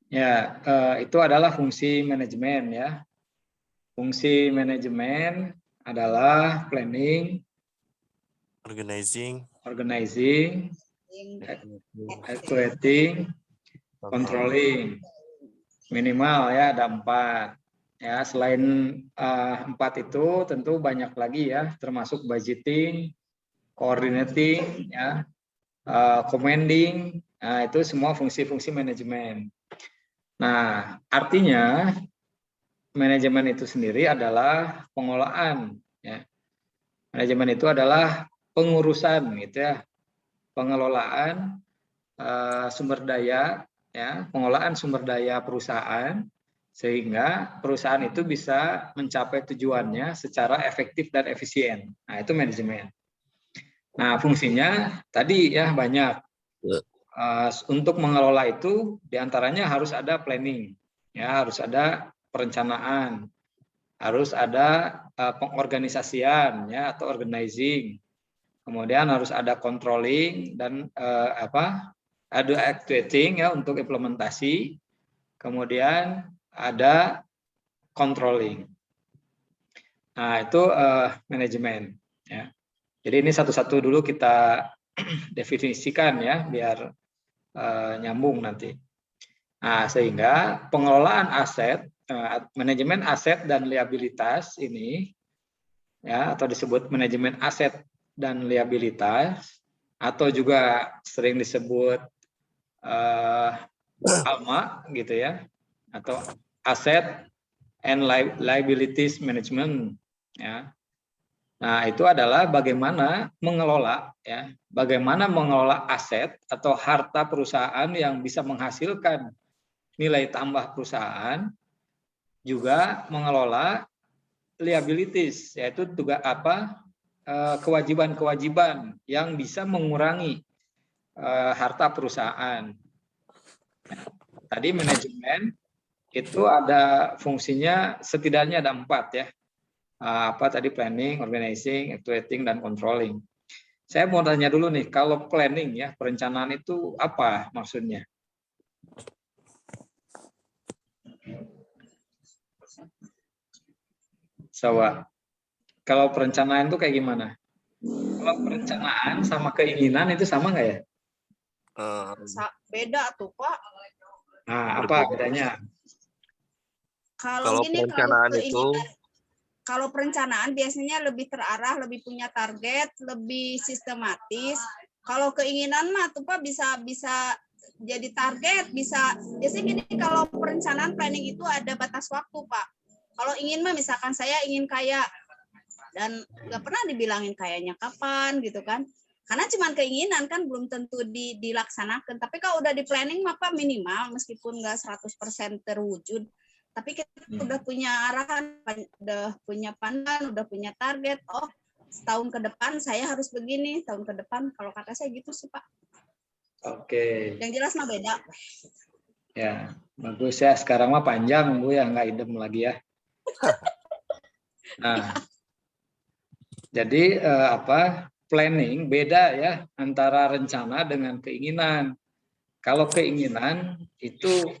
Ya, itu adalah fungsi manajemen ya. Fungsi manajemen adalah planning, Organizing, organizing, evaluating, controlling. Minimal ya ada 4. Ya, selain 4 itu tentu banyak lagi ya, termasuk budgeting, coordinating, ya, commanding. Nah, itu semua fungsi-fungsi manajemen. Nah, artinya manajemen itu sendiri adalah pengelolaan. Ya. Manajemen itu adalah pengurusan, gitu ya, pengelolaan sumber daya, ya, pengelolaan sumber daya perusahaan sehingga perusahaan itu bisa mencapai tujuannya secara efektif dan efisien. Nah, itu manajemen. Nah, fungsinya tadi ya banyak. Untuk mengelola itu diantaranya harus ada planning, ya, harus ada perencanaan, harus ada pengorganisasian, ya, atau organizing. Kemudian harus ada controlling dan ada activating ya untuk implementasi. Kemudian ada controlling. Nah, itu manajemen ya. Jadi ini satu-satu dulu kita definisikan ya biar nyambung nanti. Nah, sehingga pengelolaan aset, manajemen aset dan liabilitas ini ya, atau disebut manajemen aset dan liabilitas, atau juga sering disebut ALMA gitu ya, atau Asset and Liabilities Management ya. Nah, itu adalah bagaimana mengelola ya, bagaimana mengelola aset atau harta perusahaan yang bisa menghasilkan nilai tambah perusahaan, juga mengelola liabilities, yaitu juga kewajiban-kewajiban yang bisa mengurangi harta perusahaan. Tadi manajemen itu ada fungsinya setidaknya ada 4 ya. Tadi planning, organizing, evaluating, dan controlling. Saya mau tanya dulu nih, kalau planning ya, perencanaan itu apa maksudnya? Kalau perencanaan itu kayak gimana? Kalau perencanaan sama keinginan itu sama nggak ya? Beda tuh Pak. Nah, apa bedanya? Kalau perencanaan itu, kalau perencanaan biasanya lebih terarah, lebih punya target, lebih sistematis. Kalau keinginan mah tuh Pak bisa jadi target, bisa biasanya gini, kalau perencanaan planning itu ada batas waktu Pak. Kalau ingin mah misalkan saya ingin kaya dan nggak pernah dibilangin kayaknya kapan gitu kan. Karena cuma keinginan kan belum tentu dilaksanakan. Tapi kalau udah di planning mah Pak minimal meskipun nggak 100% terwujud, tapi kita udah punya arahan, udah punya pandangan, udah punya target. Oh, setahun ke depan saya harus begini, tahun ke depan. Kalau kata saya gitu sih Pak. Oke. Yang jelas mah beda. Ya, bagus ya. Sekarang mah panjang Bu ya, nggak idem lagi ya. Nah, jadi planning beda ya antara rencana dengan keinginan. Kalau keinginan itu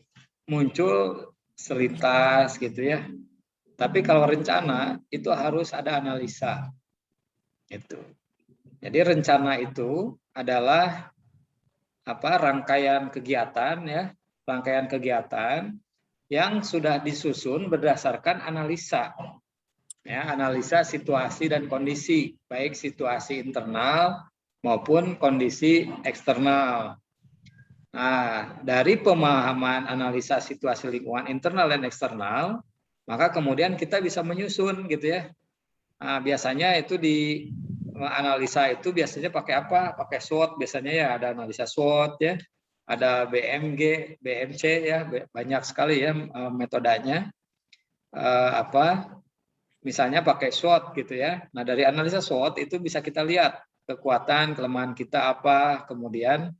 muncul seritas gitu ya. Tapi kalau rencana itu harus ada analisa. Itu. Jadi rencana itu adalah rangkaian kegiatan ya, rangkaian kegiatan yang sudah disusun berdasarkan analisa. Ya, analisa situasi dan kondisi, baik situasi internal maupun kondisi eksternal. Nah, dari pemahaman analisa situasi lingkungan internal dan eksternal, maka kemudian kita bisa menyusun gitu ya. Nah, biasanya itu di analisa itu biasanya pakai apa? Pakai SWOT biasanya ya, ada analisa SWOT ya, ada BMG, BMC ya, banyak sekali ya metodenya. Misalnya pakai SWOT gitu ya. Nah, dari analisa SWOT itu bisa kita lihat kekuatan, kelemahan kita apa, kemudian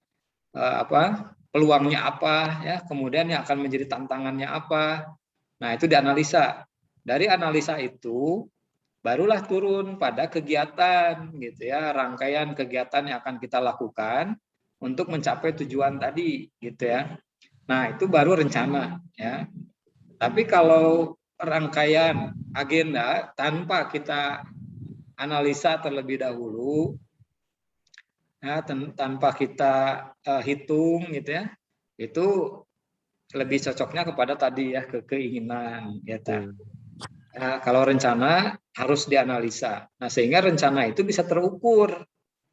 peluangnya apa ya, kemudian yang akan menjadi tantangannya apa. Nah, itu dianalisa. Dari analisa itu barulah turun pada kegiatan gitu ya, rangkaian kegiatan yang akan kita lakukan untuk mencapai tujuan tadi gitu ya. Nah, itu baru rencana ya. Tapi kalau rangkaian agenda tanpa kita analisa terlebih dahulu, ya, tanpa kita hitung gitu ya, itu lebih cocoknya kepada tadi ya, keinginan gitu. Nah, kalau rencana harus dianalisa. Nah, sehingga rencana itu bisa terukur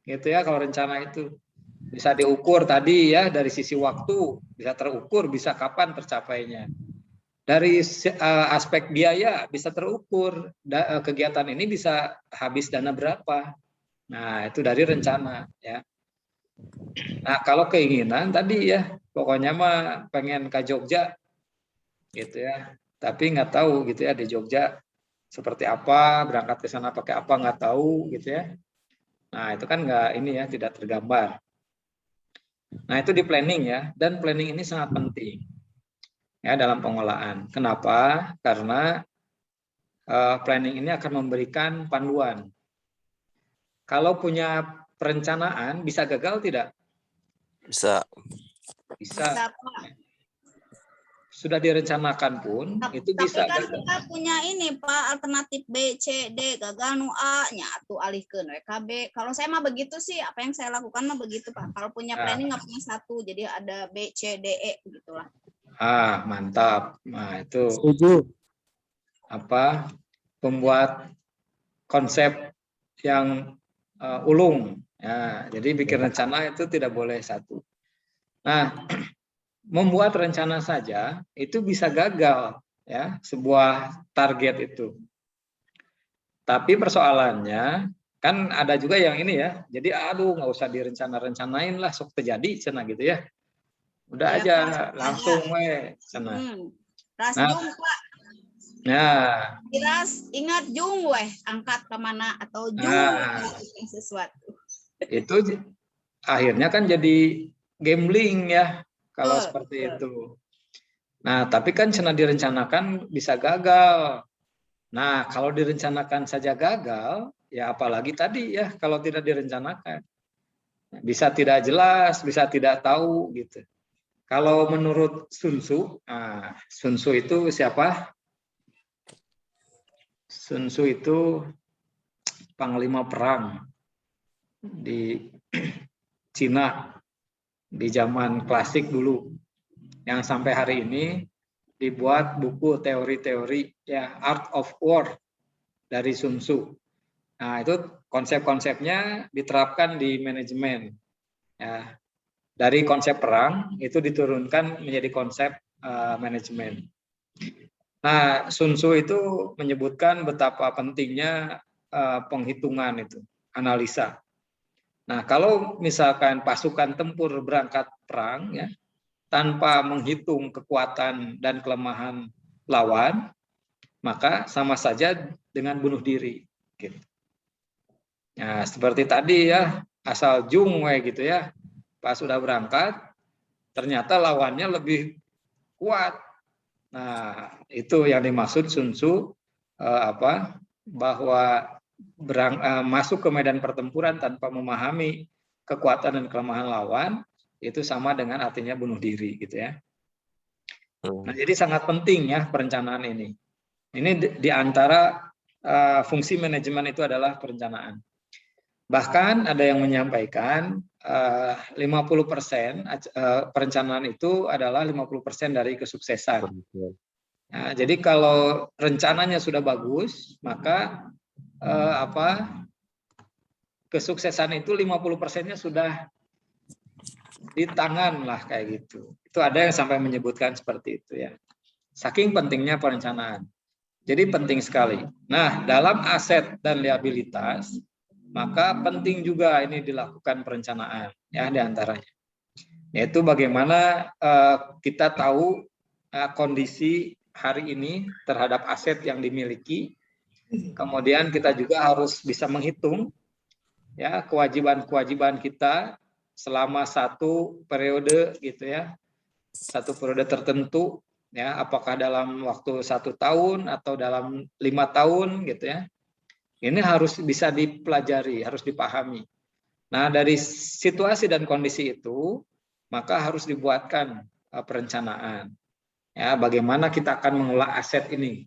gitu ya. Kalau rencana itu bisa diukur tadi ya, dari sisi waktu bisa terukur, bisa kapan tercapainya. Dari aspek biaya bisa terukur, kegiatan ini bisa habis dana berapa. Nah, itu dari rencana ya. Nah, kalau keinginan tadi ya, pokoknya mah pengen ke Jogja gitu ya. Tapi nggak tahu gitu ya di Jogja seperti apa, berangkat ke sana pakai apa nggak tahu gitu ya. Nah, itu kan nggak ini ya, tidak tergambar. Nah, itu di planning ya, dan planning ini sangat penting ya dalam pengolahan. Kenapa? Karena planning ini akan memberikan panduan. Kalau punya perencanaan bisa gagal tidak? Bisa. Bisa. Sudah direncanakan pun itu bisa. Tapi kan kita punya ini Pak, alternatif B, C, D, gagal nu A nya atuh alihkeun WKB. Kalau saya mah begitu sih, apa yang saya lakukan mah begitu Pak. Kalau punya planning nggak punya satu, jadi ada B, C, D, E gitulah. Ah, mantap. Nah, itu Setuju. apa? Pembuat konsep yang ulung. Ya, jadi bikin rencana itu tidak boleh satu. Nah, membuat rencana saja itu bisa gagal ya, sebuah target itu. Tapi persoalannya kan ada juga yang ini ya, jadi aduh nggak usah direncana-rencanain lah, sok terjadi cina gitu ya. Udah Ya, aja Pak, langsung we cina. Ras Nah, jung Pak. nah, Ras ingat jung weh, angkat kemana atau jung nah, sesuatu. itu akhirnya kan jadi gambling ya kalau seperti itu. Nah, tapi kan cina direncanakan bisa gagal. Nah, kalau direncanakan saja gagal, ya apalagi tadi ya kalau tidak direncanakan. Bisa tidak jelas, bisa tidak tahu gitu. Kalau menurut Sun Tzu, Sun Tzu itu siapa? Sun Tzu itu panglima perang di Cina di zaman klasik dulu, yang sampai hari ini dibuat buku teori-teori ya, Art of War dari Sun Tzu. Nah, itu konsep-konsepnya diterapkan di manajemen. Ya, dari konsep perang itu diturunkan menjadi konsep manajemen. Nah, Sun Tzu itu menyebutkan betapa pentingnya penghitungan itu, analisa. Nah, kalau misalkan pasukan tempur berangkat perang ya, tanpa menghitung kekuatan dan kelemahan lawan, maka sama saja dengan bunuh diri. Gitu. Nah, seperti tadi ya, asal jung we gitu ya, pas sudah berangkat, ternyata lawannya lebih kuat. Nah, itu yang dimaksud Sun Tzu bahwa masuk ke medan pertempuran tanpa memahami kekuatan dan kelemahan lawan itu sama dengan artinya bunuh diri gitu ya. Nah, jadi sangat penting ya perencanaan ini. Ini di antara fungsi manajemen itu adalah perencanaan. Bahkan ada yang menyampaikan 50% perencanaan itu adalah 50% dari kesuksesan. Nah, jadi kalau rencananya sudah bagus, maka kesuksesan itu 50%-nya sudah di tangan lah kayak gitu. Itu ada yang sampai menyebutkan seperti itu ya. Saking pentingnya perencanaan. Jadi penting sekali. Nah, dalam aset dan liabilitas, maka penting juga ini dilakukan perencanaan ya di antaranya. Yaitu bagaimana kita tahu kondisi hari ini terhadap aset yang dimiliki. Kemudian kita juga harus bisa menghitung ya kewajiban-kewajiban kita selama satu periode gitu ya. Satu periode tertentu ya, apakah dalam waktu 1 tahun atau dalam 5 tahun gitu ya. Ini harus bisa dipelajari, harus dipahami. Nah, dari situasi dan kondisi itu, maka harus dibuatkan perencanaan. Ya, bagaimana kita akan mengelola aset ini?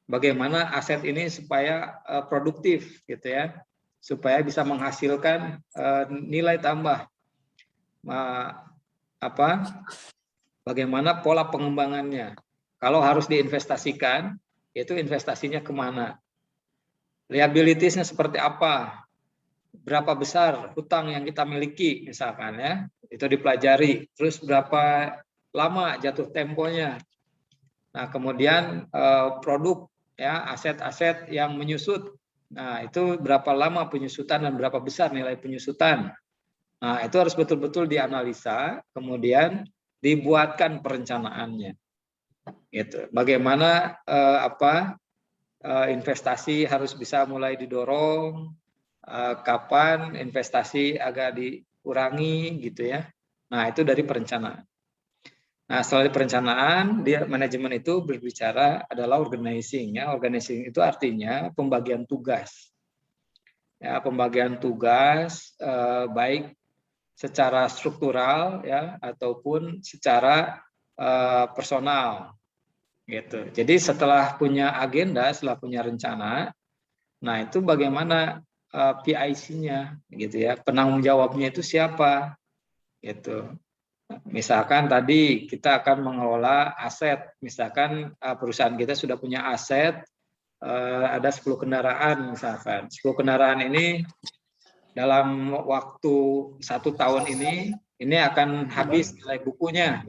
Bagaimana aset ini supaya produktif, gitu ya, supaya bisa menghasilkan nilai tambah. Bagaimana pola pengembangannya? Kalau harus diinvestasikan, itu investasinya kemana? Liabilitiesnya seperti apa? Berapa besar hutang yang kita miliki, misalkan ya, itu dipelajari. Terus berapa lama jatuh temponya? Nah, kemudian produk, ya, aset-aset yang menyusut. Nah, itu berapa lama penyusutan dan berapa besar nilai penyusutan. Nah, itu harus betul-betul dianalisa, kemudian dibuatkan perencanaannya. Gitu. Bagaimana investasi harus bisa mulai didorong, kapan investasi agak dikurangi, gitu ya. Nah, itu dari perencanaan. Nah, setelah perencanaan, dia manajemen itu berbicara adalah organizing. Ya, organizing itu artinya pembagian tugas. Ya, pembagian tugas baik secara struktural ya ataupun secara personal. Gitu. Jadi setelah punya agenda, setelah punya rencana, nah itu bagaimana PIC-nya, gitu ya, penanggung jawabnya itu siapa, gitu. Misalkan tadi kita akan mengelola aset, misalkan perusahaan kita sudah punya aset, ada 10 kendaraan misalkan. 10 kendaraan ini dalam waktu 1 tahun ini akan habis nilai bukunya.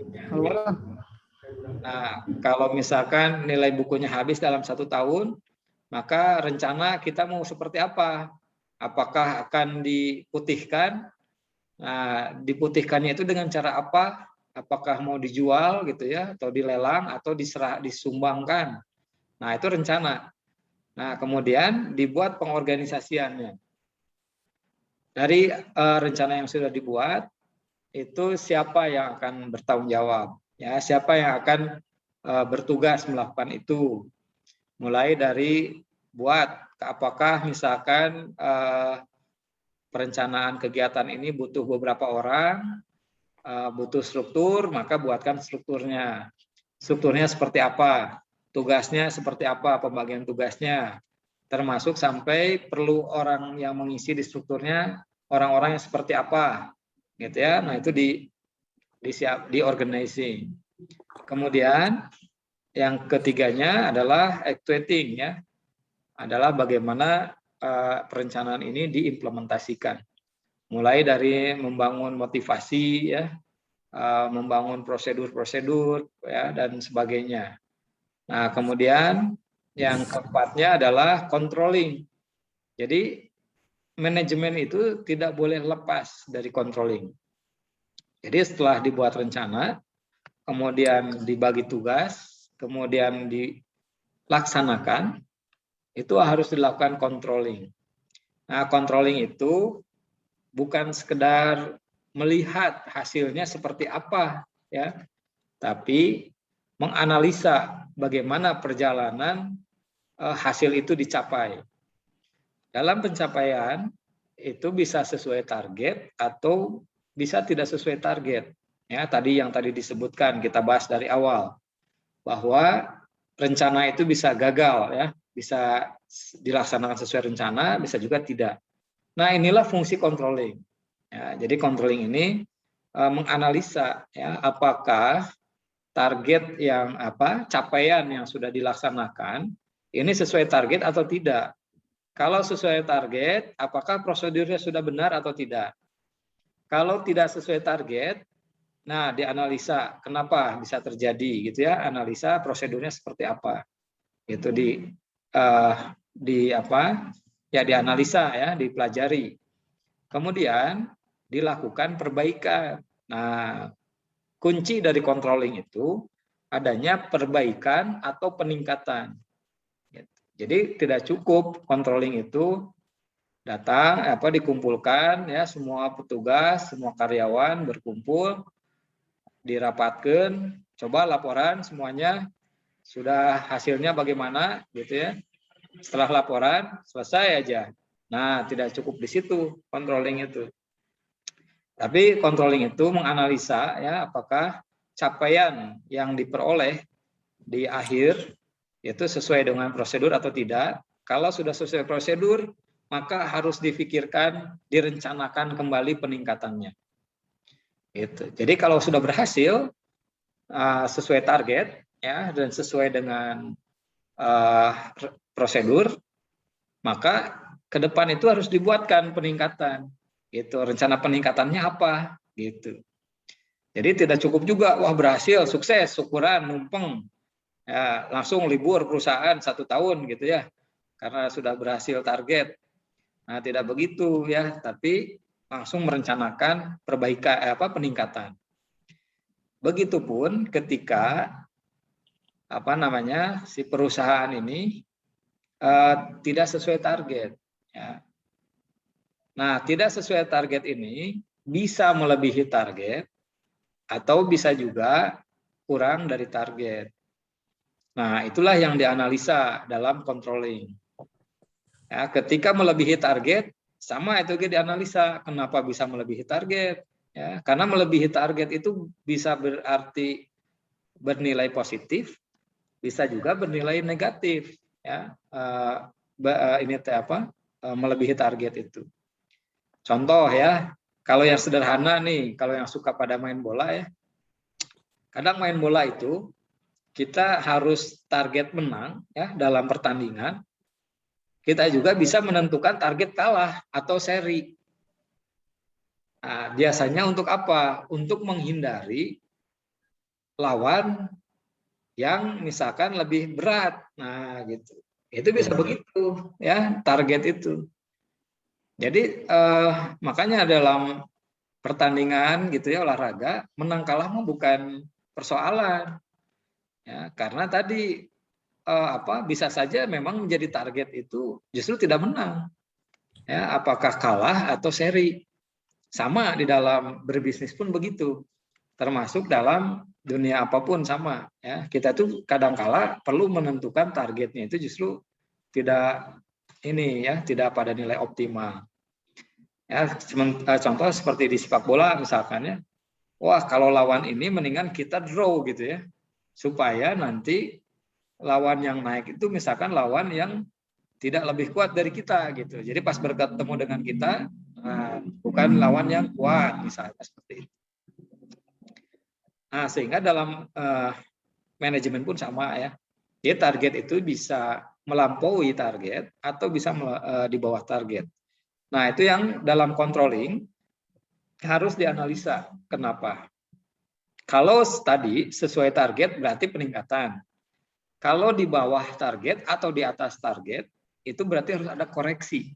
Nah, kalau misalkan nilai bukunya habis dalam 1 tahun, maka rencana kita mau seperti apa? Apakah akan diputihkan? Nah, diputihkannya itu dengan cara apa? Apakah mau dijual gitu ya, atau dilelang, atau disumbangkan? Nah, itu rencana. Nah, kemudian dibuat pengorganisasiannya. Dari rencana yang sudah dibuat, itu siapa yang akan bertanggung jawab? Ya, siapa yang akan bertugas melakukan itu? Mulai dari buat, apakah misalkan perencanaan kegiatan ini butuh beberapa orang, butuh struktur, maka buatkan strukturnya. Strukturnya seperti apa? Tugasnya seperti apa? Pembagian tugasnya. Termasuk sampai perlu orang yang mengisi di strukturnya, orang-orang yang seperti apa. Gitu ya. Nah, itu di organizing. Kemudian yang ketiganya adalah actuating, ya. Adalah bagaimana perencanaan ini diimplementasikan. Mulai dari membangun motivasi, ya, membangun prosedur-prosedur, ya, dan sebagainya. Nah, kemudian yang keempatnya adalah controlling. Jadi manajemen itu tidak boleh lepas dari controlling. Jadi setelah dibuat rencana, kemudian dibagi tugas, kemudian dilaksanakan, itu harus dilakukan controlling. Nah, controlling itu bukan sekedar melihat hasilnya seperti apa, ya, tapi menganalisa bagaimana perjalanan hasil itu dicapai. Dalam pencapaian itu bisa sesuai target atau bisa tidak sesuai target. Ya, yang tadi disebutkan, kita bahas dari awal bahwa rencana itu bisa gagal, ya, bisa dilaksanakan sesuai rencana, bisa juga tidak. Nah, inilah fungsi controlling. Ya, jadi controlling ini menganalisa, ya, apakah target yang capaian yang sudah dilaksanakan ini sesuai target atau tidak. Kalau sesuai target, apakah prosedurnya sudah benar atau tidak. Kalau tidak sesuai target, nah dianalisa kenapa bisa terjadi, gitu ya, analisa prosedurnya seperti apa. Itu dianalisa, ya, dipelajari. Kemudian dilakukan perbaikan. Nah, kunci dari controlling itu adanya perbaikan atau peningkatan. Jadi tidak cukup controlling itu datang, dikumpulkan, ya, semua petugas, semua karyawan berkumpul, dirapatkan, coba laporan semuanya sudah hasilnya bagaimana, gitu ya. Setelah laporan selesai aja. Nah, tidak cukup di situ controlling itu. Tapi controlling itu menganalisa, ya, apakah capaian yang diperoleh di akhir itu sesuai dengan prosedur atau tidak. Kalau sudah sesuai prosedur, maka harus difikirkan, direncanakan kembali peningkatannya. Gitu. Jadi kalau sudah berhasil sesuai target ya dan sesuai dengan prosedur, maka ke depan itu harus dibuatkan peningkatan. Gitu. Rencana peningkatannya apa? Gitu. Jadi tidak cukup juga, wah berhasil, sukses, syukuran, mumpeng, ya, langsung libur perusahaan 1 tahun gitu ya, karena sudah berhasil target. Nah tidak begitu ya, tapi langsung merencanakan perbaikan peningkatan. Begitupun ketika si perusahaan ini tidak sesuai target. Ya. Nah tidak sesuai target ini bisa melebihi target atau bisa juga kurang dari target. Nah, itulah yang dianalisa dalam controlling. Ya, ketika melebihi target, sama itu dianalisa kenapa bisa melebihi target. Ya, karena melebihi target itu bisa berarti bernilai positif, bisa juga bernilai negatif. Ya, melebihi target itu. Contoh ya, kalau yang sederhana nih, kalau yang suka pada main bola ya, kadang main bola itu kita harus target menang ya dalam pertandingan. Kita juga bisa menentukan target kalah atau seri. Nah, biasanya untuk apa? Untuk menghindari lawan yang misalkan lebih berat. Nah, gitu. Itu bisa begitu ya target itu. Jadi makanya dalam pertandingan gitu ya olahraga menang kalah mah bukan persoalan. Ya, karena tadi bisa saja memang menjadi target itu justru tidak menang. Ya, apakah kalah atau seri. Sama di dalam berbisnis pun begitu. Termasuk dalam dunia apapun sama. Ya, kita tuh kadang-kala perlu menentukan targetnya itu justru tidak tidak pada nilai optimal. Ya, contoh seperti di sepak bola misalkan ya. Wah, kalau lawan ini mendingan kita draw gitu ya. Supaya nanti lawan yang naik itu misalkan lawan yang tidak lebih kuat dari kita gitu. Jadi pas bertemu dengan kita bukan lawan yang kuat misalnya seperti itu. Nah, sehingga dalam manajemen pun sama ya. Jadi target itu bisa melampaui target atau bisa di bawah target. Nah, itu yang dalam controlling harus dianalisa. Kenapa? Kalau tadi sesuai target berarti peningkatan. Kalau di bawah target atau di atas target, itu berarti harus ada koreksi.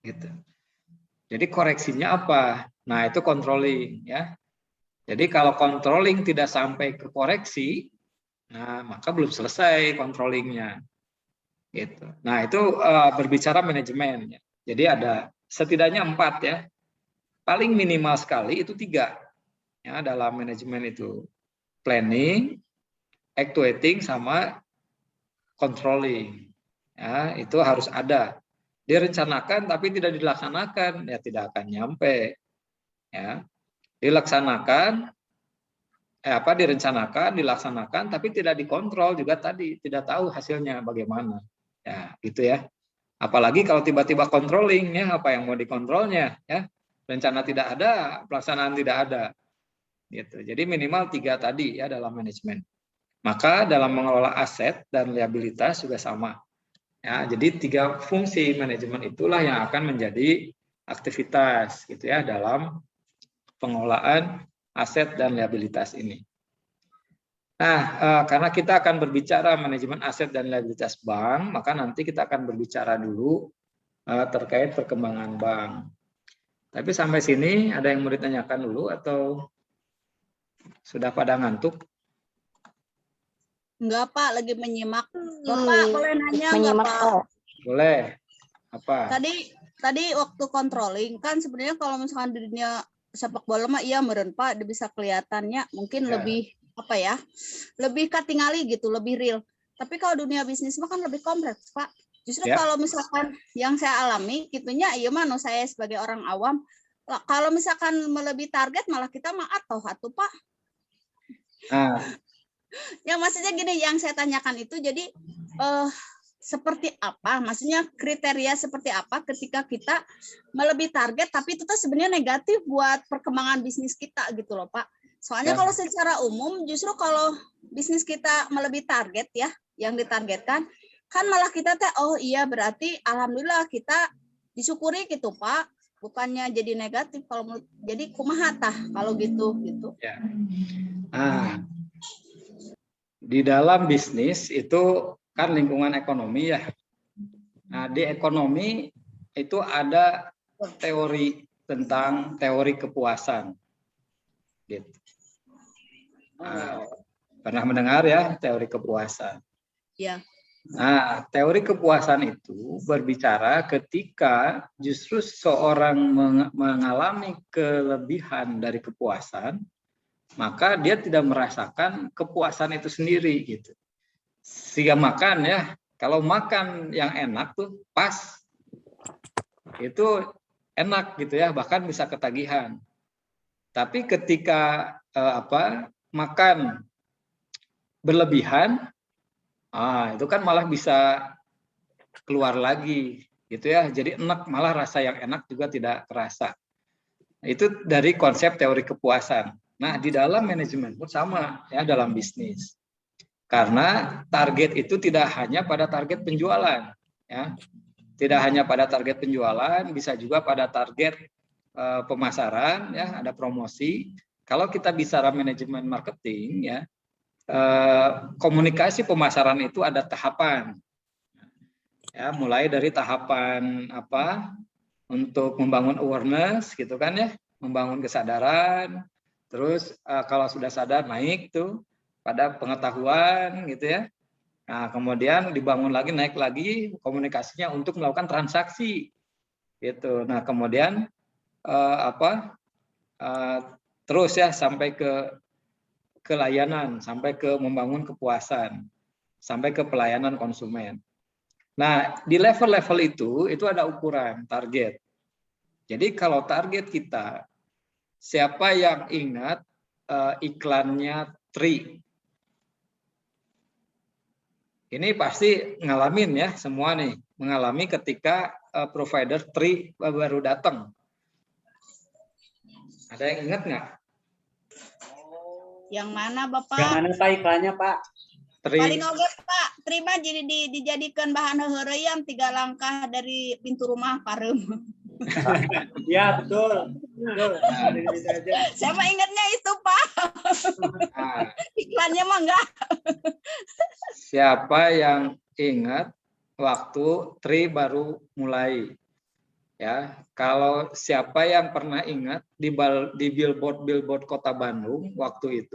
Gitu. Jadi koreksinya apa? Nah, itu controlling ya. Jadi kalau controlling tidak sampai ke koreksi, nah maka belum selesai controllingnya. Gitu. Nah, itu berbicara manajemen. Ya. Jadi ada setidaknya 4 ya. Paling minimal sekali itu 3 ya dalam manajemen itu. Planning, actuating sama controlling. Ya, itu harus ada. Direncanakan tapi tidak dilaksanakan ya tidak akan nyampe. Ya. Dilaksanakan direncanakan, dilaksanakan tapi tidak dikontrol juga tadi, tidak tahu hasilnya bagaimana. Ya, gitu ya. Apalagi kalau tiba-tiba controlling ya, apa yang mau dikontrolnya ya. Rencana tidak ada, pelaksanaan tidak ada. Gitu. Jadi minimal 3 tadi ya dalam manajemen. Maka dalam mengelola aset dan liabilitas juga sama. Ya, jadi 3 fungsi manajemen itulah yang akan menjadi aktivitas gitu ya dalam pengelolaan aset dan liabilitas ini. Nah, karena kita akan berbicara manajemen aset dan liabilitas bank, maka nanti kita akan berbicara dulu terkait perkembangan bank. Tapi sampai sini ada yang mau ditanyakan dulu atau sudah pada ngantuk? Enggak, Pak, lagi menyimak. Bapak boleh nanya enggak, Pak? Boleh. Apa? Tadi waktu controlling kan sebenarnya kalau misalkan di dunia sepak bola mah iya meren Pak, bisa kelihatannya mungkin lebih lebih katingali gitu, lebih real. Tapi kalau dunia bisnis mah kan lebih kompleks, Pak. Justru kalau misalkan yang saya alami gitunya iya mah saya sebagai orang awam, kalau misalkan melebihi target malah kita mah atuh Pak. Nah, Ya maksudnya gini, yang saya tanyakan itu jadi seperti apa? Maksudnya kriteria seperti apa ketika kita melebihi target, tapi itu tuh sebenarnya negatif buat perkembangan bisnis kita gitu loh Pak. Soalnya ya, kalau secara umum justru kalau bisnis kita melebihi target ya, yang ditargetkan, kan malah kita teh oh iya berarti alhamdulillah kita disyukuri gitu Pak. Bukannya jadi negatif kalau jadi kumaha tah kalau gitu gitu. ya. Nah, di dalam bisnis itu kan lingkungan ekonomi ya. Nah, di ekonomi itu ada teori tentang teori kepuasan. Gitu. Nah, pernah mendengar ya teori kepuasan? Ya. Nah, teori kepuasan itu berbicara ketika justru seorang mengalami kelebihan dari kepuasan, maka dia tidak merasakan kepuasan itu sendiri gitu. Sehingga makan ya, kalau makan yang enak tuh pas, itu enak gitu ya, bahkan bisa ketagihan. Tapi ketika makan berlebihan, itu kan malah bisa keluar lagi gitu ya. Jadi enak, malah rasa yang enak juga tidak terasa. Itu dari konsep teori kepuasan. Nah, di dalam manajemen pun sama ya, dalam bisnis. Karena target itu tidak hanya pada target penjualan ya. Tidak hanya pada target penjualan, bisa juga pada target pemasaran ya, ada promosi. Kalau kita bicara manajemen marketing ya, komunikasi pemasaran itu ada tahapan. Ya, mulai dari tahapan untuk membangun awareness gitu kan ya, membangun kesadaran. Terus kalau sudah sadar naik tuh pada pengetahuan gitu ya. Nah, kemudian dibangun lagi, naik lagi komunikasinya untuk melakukan transaksi gitu. Nah, kemudian terus ya sampai ke layanan, sampai ke membangun kepuasan, sampai ke pelayanan konsumen. Nah, di level-level itu ada ukuran target. Jadi kalau target kita, siapa yang ingat iklannya Tri? Ini pasti ngalamin ya, semua nih mengalami ketika provider Tri baru datang. Ada yang ingat nggak? Yang mana Bapak? Yang mana Pak iklannya Pak? Tri. Paling oke Pak, terima jadi dijadikan bahan heureuyam 3 langkah dari pintu rumah parem. Ya betul. Betul. Saya mah ingatnya itu Pak. Nah, Iklannya mah enggak. siapa yang ingat waktu Tri baru mulai? Ya, kalau siapa yang pernah ingat di billboard Kota Bandung waktu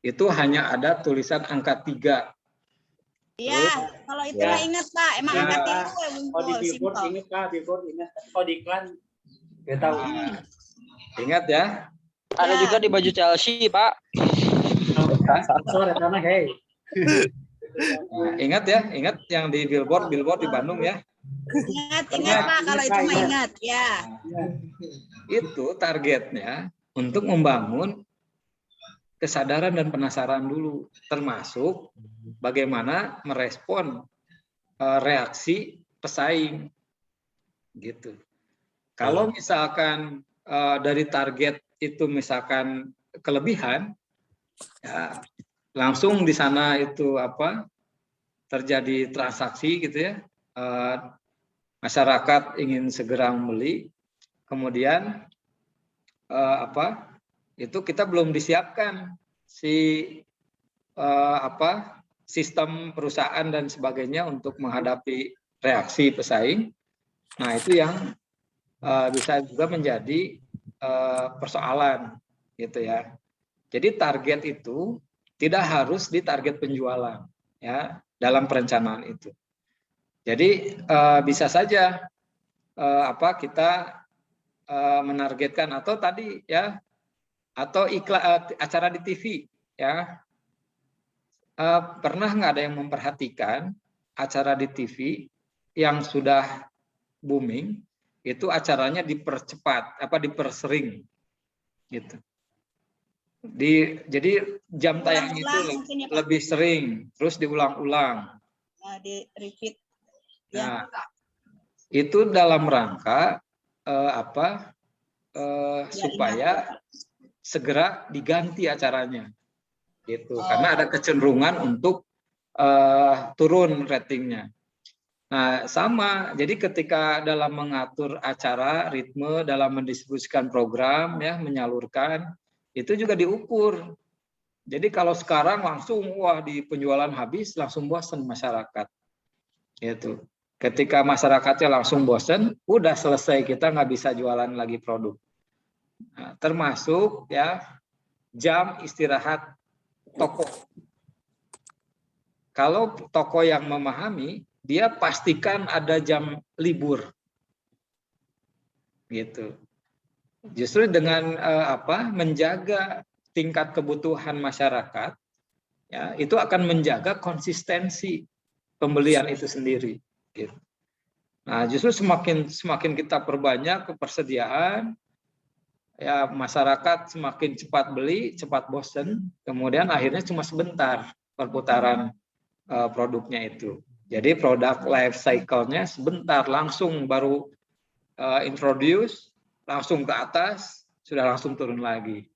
itu hanya ada tulisan angka 3. Iya, kalau itu mah ingat Pak, emang angka 3 Oh di billboard ingat Pak, billboard ingat. Oh di iklan nggak tahu. Ingat ya? Ada juga di baju Chelsea, Pak. Sore karena hey. Nah, ingat ya, ingat yang di billboard di Bandung ya. Ingat Pak, kalau itu mah ingat ya. Itu targetnya untuk membangun kesadaran dan penasaran dulu, termasuk bagaimana merespon reaksi pesaing, gitu. Kalau misalkan dari target itu misalkan kelebihan, ya langsung di sana itu terjadi transaksi gitu ya, masyarakat ingin segera membeli, kemudian itu kita belum disiapkan sistem perusahaan dan sebagainya untuk menghadapi reaksi pesaing. Nah, itu yang bisa juga menjadi persoalan gitu ya. Jadi target itu tidak harus di target penjualan ya dalam perencanaan itu. Jadi bisa saja kita menargetkan atau tadi ya, atau iklan acara di TV ya. Pernah nggak ada yang memperhatikan acara di TV yang sudah booming itu acaranya dipercepat, dipersering gitu. Jadi jam tayangnya itu mungkin ya, Pak. lebih sering, terus diulang-ulang. Di repeat. Nah, itu dalam rangka supaya segera diganti acaranya, gitu. Karena ada kecenderungan untuk turun ratingnya. Nah, sama. Jadi ketika dalam mengatur acara, ritme, dalam mendistribusikan program, ya, menyalurkan, itu juga diukur. Jadi kalau sekarang langsung, wah, di penjualan habis, langsung bosan masyarakat. Gitu. Ketika masyarakatnya langsung bosan, udah selesai, kita nggak bisa jualan lagi produk. Nah, termasuk ya jam istirahat toko. Kalau toko yang memahami, dia pastikan ada jam libur, gitu. Justru dengan menjaga tingkat kebutuhan masyarakat, ya, itu akan menjaga konsistensi pembelian itu sendiri. Gitu. Nah, justru semakin kita perbanyak kepersediaan, ya masyarakat semakin cepat beli, cepat bosen, kemudian akhirnya cuma sebentar perputaran produknya itu. Jadi produk life cycle-nya sebentar, langsung baru introduce, langsung ke atas, sudah langsung turun lagi.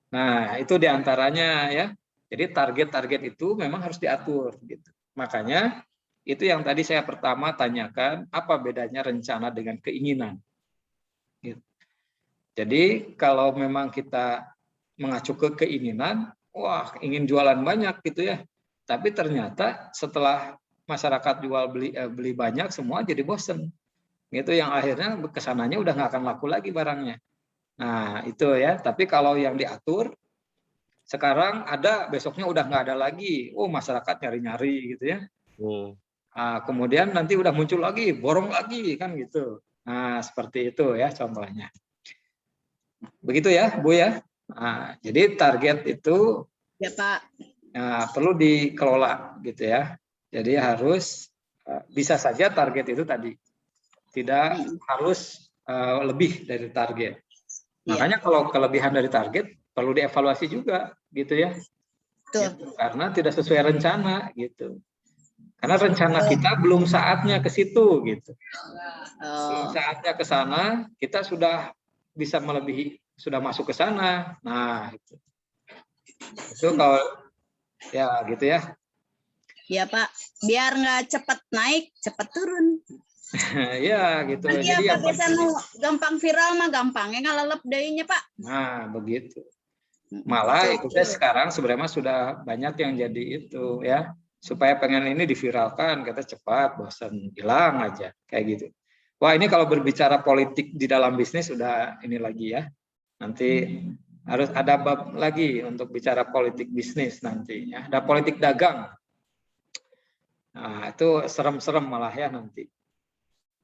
Nah, itu diantaranya ya. Jadi target-target itu memang harus diatur. Gitu. Makanya itu yang tadi saya pertama tanyakan, apa bedanya rencana dengan keinginan. Gitu. Jadi kalau memang kita mengacu ke keinginan, wah ingin jualan banyak gitu ya. Tapi ternyata setelah masyarakat jual beli banyak, semua jadi bosen. Itu yang akhirnya kesananya udah nggak akan laku lagi barangnya. Nah itu ya. Tapi kalau yang diatur, sekarang ada, besoknya udah nggak ada lagi. Oh masyarakat nyari-nyari gitu ya. Nah, kemudian nanti udah muncul lagi, borong lagi kan gitu. Nah seperti itu ya contohnya. Begitu ya Bu ya. Nah, jadi target itu ya Pak. Perlu dikelola gitu ya. Jadi harus bisa saja target itu tadi tidak harus lebih dari target. Makanya kalau kelebihan dari target perlu dievaluasi juga gitu ya. Gitu. Karena tidak sesuai rencana gitu. Karena rencana kita belum saatnya ke situ gitu. Belum saatnya ke sana, kita sudah bisa melebihi, sudah masuk ke sana. Nah, itu kalau ya gitu ya. Ya Pak, biar nggak cepat naik, cepat turun. Ya gitu. Nanti jadi apa biasanya gampang viral mah gampangnya ngalelep dayanya Pak. Nah begitu. Malah itu sekarang sebenarnya sudah banyak yang jadi itu ya. Supaya pengen ini diviralkan, kata cepat, bosan, hilang aja kayak gitu. Wah ini kalau berbicara politik di dalam bisnis sudah ini lagi ya. Nanti harus ada bab lagi untuk bicara politik bisnis nanti ya. Ada politik dagang. Nah itu serem-serem malah ya nanti.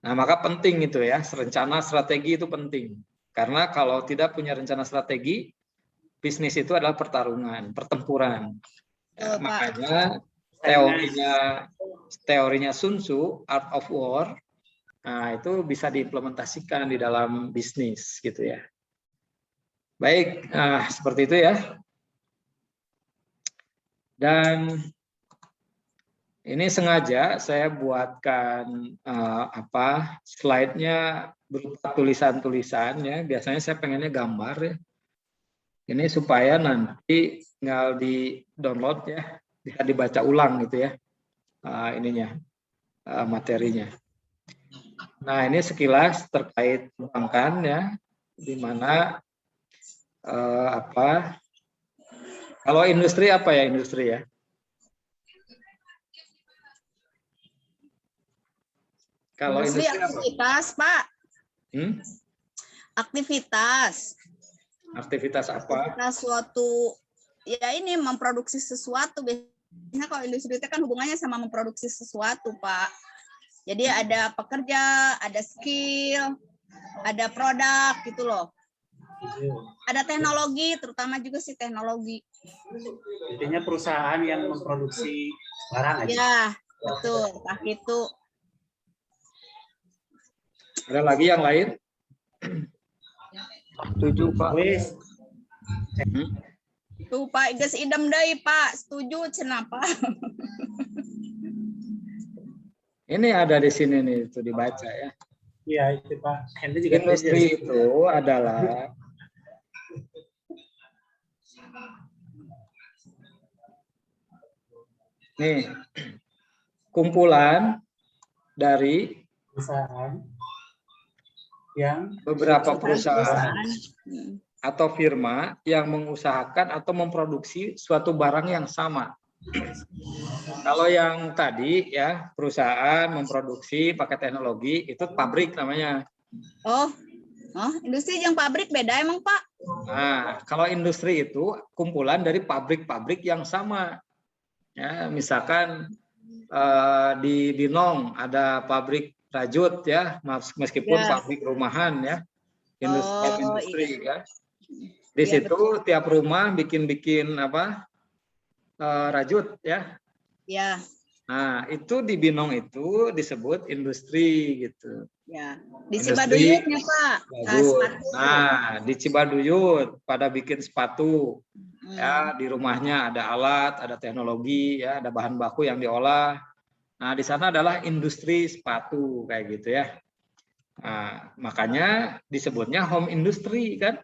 Nah maka penting itu ya, rencana strategi itu penting. Karena kalau tidak punya rencana strategi, bisnis itu adalah pertarungan, pertempuran. Ya, makanya teorinya Sun Tzu, Art of War, nah itu bisa diimplementasikan di dalam bisnis gitu ya. Baik, seperti itu ya. Dan ini sengaja saya buatkan slide-nya berupa tulisan-tulisan ya. Biasanya saya pengennya gambar ya. Ini supaya nanti tinggal di-download ya, bisa dibaca ulang gitu ya. Materinya. Nah, ini sekilas terkait perbankan ya, di mana kalau industri apa ya industri ya? Kalau industri aktivitas, apa? Pak. Aktivitas. Aktivitas apa? Aktivitas suatu, ya ini memproduksi sesuatu. Biasanya kalau industri itu kan hubungannya sama memproduksi sesuatu, Pak. Jadi ada pekerja, ada skill, ada produk gitu loh. Ada teknologi, terutama juga sih teknologi. Intinya perusahaan yang memproduksi barang aja. Ya, betul. Nah, itu. Ada lagi yang lain? Setuju, Pak. Tuh Pak, geus idem deui Pak, setuju cenah Pak. Ini ada di sini nih, itu dibaca ya. Iya itu Pak. Henry juga Industri itu adalah nih kumpulan dari perusahaan yang beberapa perusahaan Hmm. atau firma yang mengusahakan atau memproduksi suatu barang yang sama. Kalau yang tadi ya perusahaan memproduksi pakai teknologi itu pabrik namanya. Oh, industri jeung pabrik beda emang Pak? Nah, kalau industri itu kumpulan dari pabrik-pabrik yang sama. Ya, misalkan di Nong ada pabrik rajut ya, meskipun Ya. pabrik rumahan ya, industri iya. ya. Di Iya, situ tiap rumah bikin apa rajut ya. Ya, Nah, itu di Binong itu disebut industri gitu. ya. Di Industri Cibaduyutnya Pak. rajut. Sepatu. Nah, di Cibaduyut pada bikin sepatu. Ya, Hmm. di rumahnya ada alat, ada teknologi, ya, ada bahan baku yang diolah. Nah, di sana adalah industri sepatu kayak gitu ya. Nah, makanya disebutnya home industry kan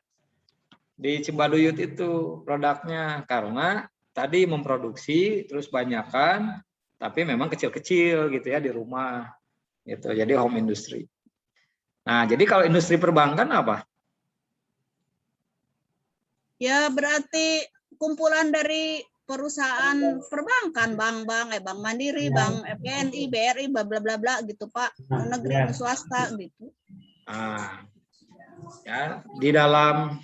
di Cibaduyut itu produknya karena tadi memproduksi terus banyakkan tapi memang kecil-kecil gitu ya di rumah gitu. Jadi home industry. Nah, jadi kalau industri perbankan apa? Ya berarti kumpulan dari perusahaan perbankan, bank Mandiri, Bank FNI, BRI, bla bla bla bla gitu Pak, negeri swasta gitu. Nah, ya di dalam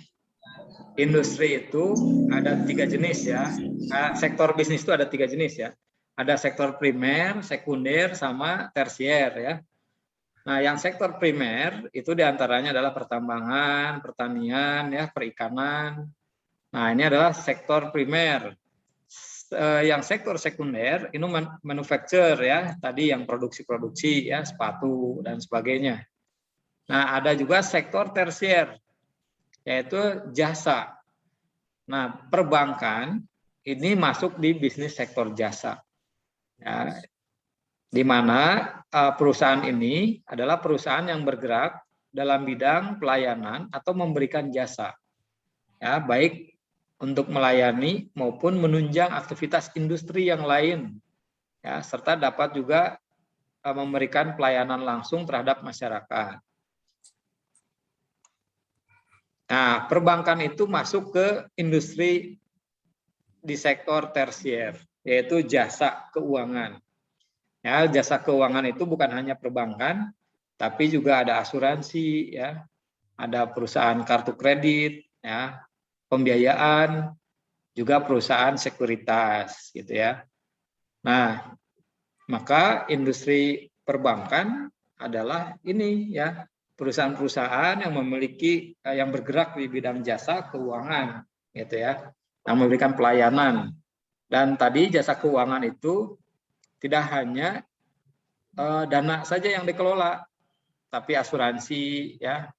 industri itu ada 3 jenis ya. Nah, sektor bisnis itu ada 3 jenis ya. Ada sektor primer, sekunder, sama tersier ya. Nah, yang sektor primer itu diantaranya adalah pertambangan, pertanian, ya, perikanan. Nah, ini adalah sektor primer. Yang sektor sekunder ini manufacture ya, tadi yang produksi-produksi ya, sepatu dan sebagainya. Nah, ada juga sektor tersier, yaitu jasa. Nah, perbankan ini masuk di bisnis sektor jasa. Ya, di mana perusahaan ini adalah perusahaan yang bergerak dalam bidang pelayanan atau memberikan jasa. Ya, baik untuk melayani maupun menunjang aktivitas industri yang lain. Ya, serta dapat juga memberikan pelayanan langsung terhadap masyarakat. Nah, perbankan itu masuk ke industri di sektor tersier, yaitu jasa keuangan. Ya, jasa keuangan itu bukan hanya perbankan, tapi juga ada asuransi, ya, ada perusahaan kartu kredit, ya, pembiayaan, juga perusahaan sekuritas, gitu ya. Nah, maka industri perbankan adalah ini, ya, perusahaan-perusahaan yang memiliki yang bergerak di bidang jasa keuangan, gitu ya, yang memberikan pelayanan. Dan tadi jasa keuangan itu tidak hanya dana saja yang dikelola, tapi asuransi, ya,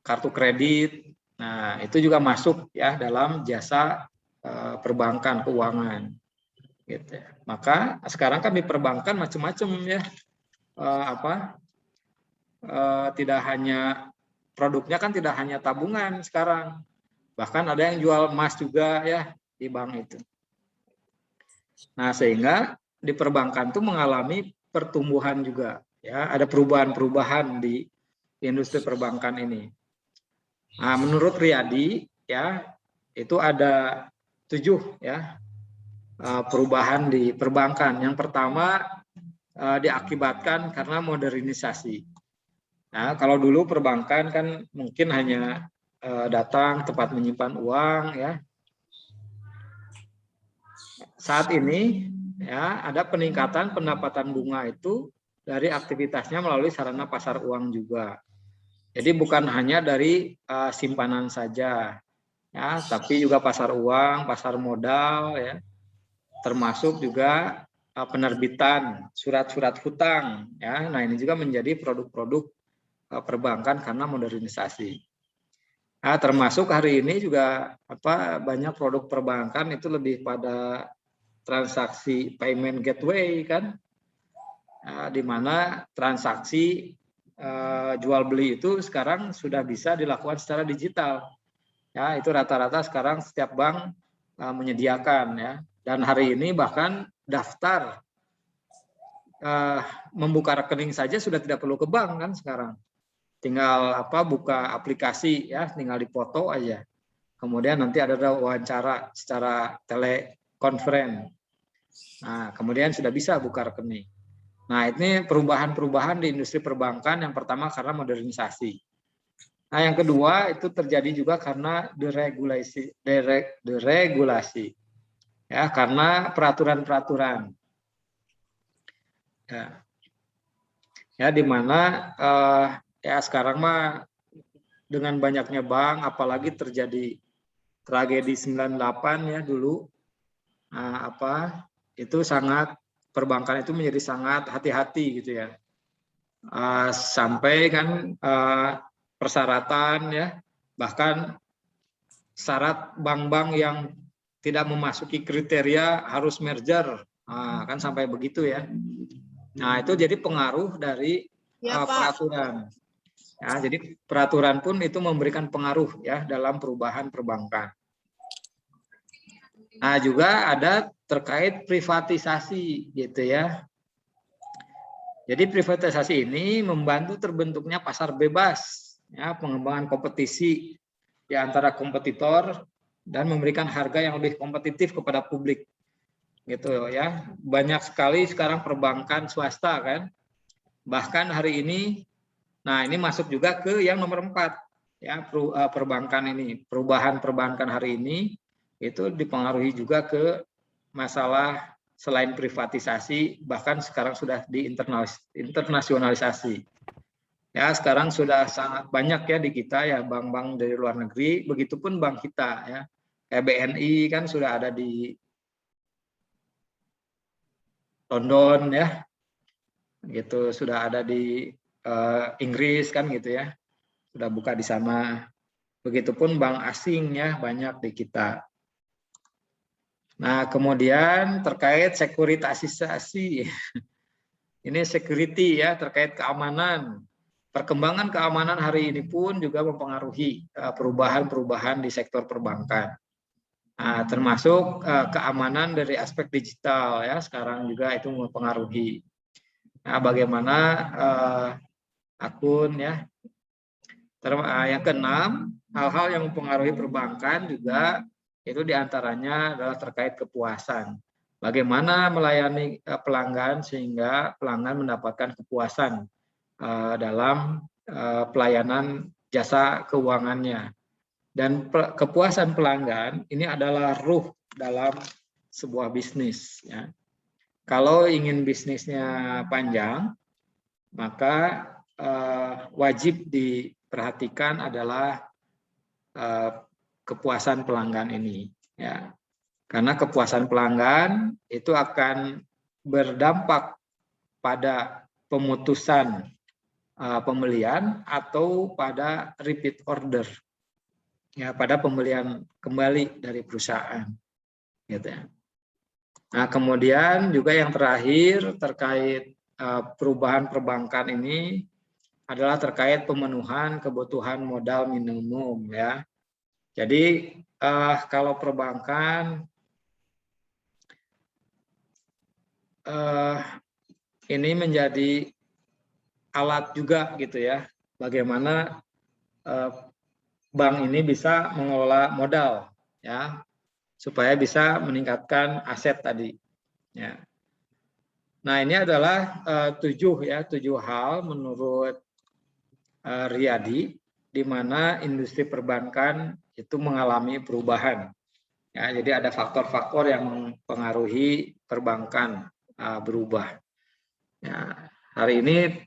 kartu kredit. Nah, itu juga masuk ya dalam jasa perbankan keuangan. Gitu. Maka sekarang kan di perbankan macam-macam ya, tidak hanya produknya kan tidak hanya tabungan sekarang, bahkan ada yang jual emas juga ya di bank itu. Nah, sehingga di perbankan itu mengalami pertumbuhan juga, ya, ada perubahan-perubahan di industri perbankan ini. Nah, menurut Riyadi, ya, itu ada 7 ya perubahan di perbankan. Yang pertama diakibatkan karena modernisasi. Nah, kalau dulu perbankan kan mungkin hanya datang tempat menyimpan uang, ya. Saat ini ya ada peningkatan pendapatan bunga itu dari aktivitasnya melalui sarana pasar uang juga. Jadi bukan hanya dari simpanan saja, ya, tapi juga pasar uang, pasar modal, ya, termasuk juga penerbitan surat-surat hutang, ya. Nah, ini juga menjadi produk-produk perbankan karena modernisasi. Nah, termasuk hari ini juga banyak produk perbankan itu lebih pada transaksi payment gateway kan, di mana transaksi jual beli itu sekarang sudah bisa dilakukan secara digital. Ya, itu rata-rata sekarang setiap bank menyediakan ya. Dan hari ini bahkan daftar membuka rekening saja sudah tidak perlu ke bank kan sekarang. Tinggal buka aplikasi ya, tinggal dipoto aja. Kemudian nanti ada wawancara secara telekonferensi. Nah, kemudian sudah bisa buka rekening. Nah, ini perubahan-perubahan di industri perbankan yang pertama karena modernisasi. Nah, yang kedua itu terjadi juga karena deregulasi. Ya, karena peraturan-peraturan. Ya, di mana ya sekarang mah dengan banyaknya bank, apalagi terjadi tragedi 98 ya dulu, itu sangat perbankan itu menjadi sangat hati-hati gitu ya, sampai kan persyaratan ya, bahkan syarat bank-bank yang tidak memasuki kriteria harus merger, kan sampai begitu ya. Nah itu jadi pengaruh dari peraturan. Ya, jadi peraturan pun itu memberikan pengaruh ya dalam perubahan perbankan. Nah, juga ada terkait privatisasi gitu ya. Jadi privatisasi ini membantu terbentuknya pasar bebas, ya, pengembangan kompetisi di antara kompetitor dan memberikan harga yang lebih kompetitif kepada publik. Gitu ya. Banyak sekali sekarang perbankan swasta kan. Bahkan hari ini nah, ini masuk juga ke yang nomor 4 ya, perbankan ini. Perubahan perbankan hari ini itu dipengaruhi juga ke masalah selain privatisasi, bahkan sekarang sudah diinternasionalisasi. Ya, sekarang sudah sangat banyak ya di kita ya bank-bank dari luar negeri, begitupun bank kita ya. Kayak BNI kan sudah ada di London ya. Gitu, sudah ada di Inggris kan gitu ya, sudah buka di sana. Begitupun bank asing ya banyak di kita. Nah kemudian terkait sekuritisasi, ini security ya, terkait keamanan. Perkembangan keamanan hari ini pun juga mempengaruhi perubahan-perubahan di sektor perbankan. Nah, termasuk keamanan dari aspek digital ya, sekarang juga itu mempengaruhi. Nah, bagaimana akun ya. Yang keenam, hal-hal yang mempengaruhi perbankan juga itu diantaranya adalah terkait kepuasan. Bagaimana melayani pelanggan sehingga pelanggan mendapatkan kepuasan dalam pelayanan jasa keuangannya. Dan kepuasan pelanggan ini adalah ruh dalam sebuah bisnis. Ya. Kalau ingin bisnisnya panjang, maka wajib diperhatikan adalah kepuasan pelanggan ini, ya. Karena kepuasan pelanggan itu akan berdampak pada pemutusan pembelian atau pada repeat order, ya, pada pembelian kembali dari perusahaan, gitu ya. Nah, kemudian juga yang terakhir terkait perubahan perbankan ini adalah terkait pemenuhan kebutuhan modal minimum ya. Jadi kalau perbankan ini menjadi alat juga gitu ya. Bagaimana bank ini bisa mengelola modal ya, supaya bisa meningkatkan aset tadi ya. Nah, ini adalah 7 hal menurut Riyadi di mana industri perbankan itu mengalami perubahan. Ya, jadi ada faktor-faktor yang mempengaruhi perbankan berubah. Ya, hari ini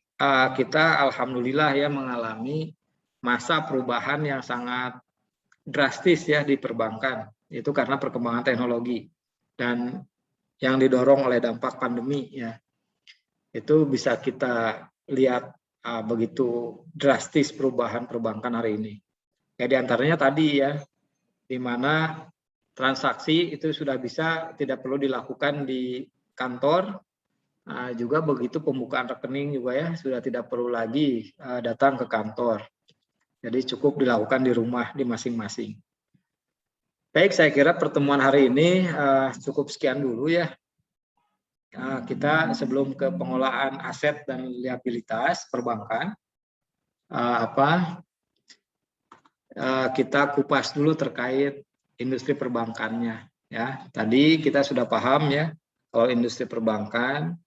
kita alhamdulillah ya mengalami masa perubahan yang sangat drastis ya di perbankan. Itu karena perkembangan teknologi dan yang didorong oleh dampak pandemi ya, itu bisa kita lihat begitu drastis perubahan perbankan hari ini. Ya diantaranya tadi ya, di mana transaksi itu sudah bisa tidak perlu dilakukan di kantor. Nah, juga begitu pembukaan rekening juga ya sudah tidak perlu lagi datang ke kantor. Jadi cukup dilakukan di rumah di masing-masing. Baik, saya kira pertemuan hari ini cukup sekian dulu ya. Kita sebelum ke pengolahan aset dan liabilitas perbankan, kita kupas dulu terkait industri perbankannya. Ya, tadi kita sudah paham ya kalau industri perbankan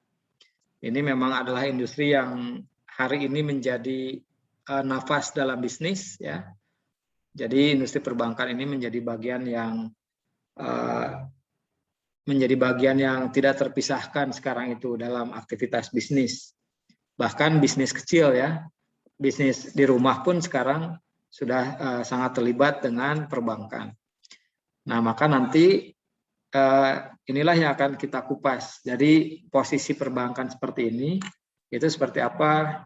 ini memang adalah industri yang hari ini menjadi nafas dalam bisnis ya. Jadi industri perbankan ini menjadi bagian yang tidak terpisahkan sekarang itu dalam aktivitas bisnis. Bahkan bisnis kecil ya, bisnis di rumah pun sekarang sudah sangat terlibat dengan perbankan. Nah, maka nanti inilah yang akan kita kupas. Jadi posisi perbankan seperti ini, itu seperti apa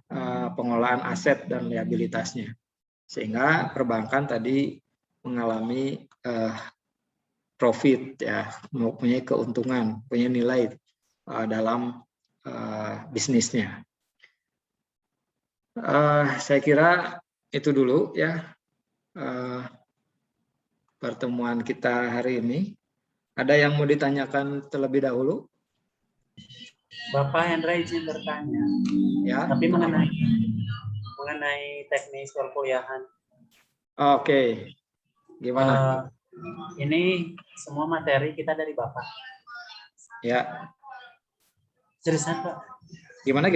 pengolahan aset dan liabilitasnya. Sehingga perbankan tadi mengalami profit ya, mempunyai keuntungan, punya nilai dalam bisnisnya. Saya kira itu dulu ya pertemuan kita hari ini. Ada yang mau ditanyakan terlebih dahulu? Bapak Hendra izin bertanya. Ya. Tapi mengenai teknis perkuliahan. Oke. Gimana? Ini semua materi kita dari Bapak. Ya. Seriusan, Pak? Gimana?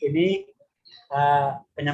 Ini penyampaian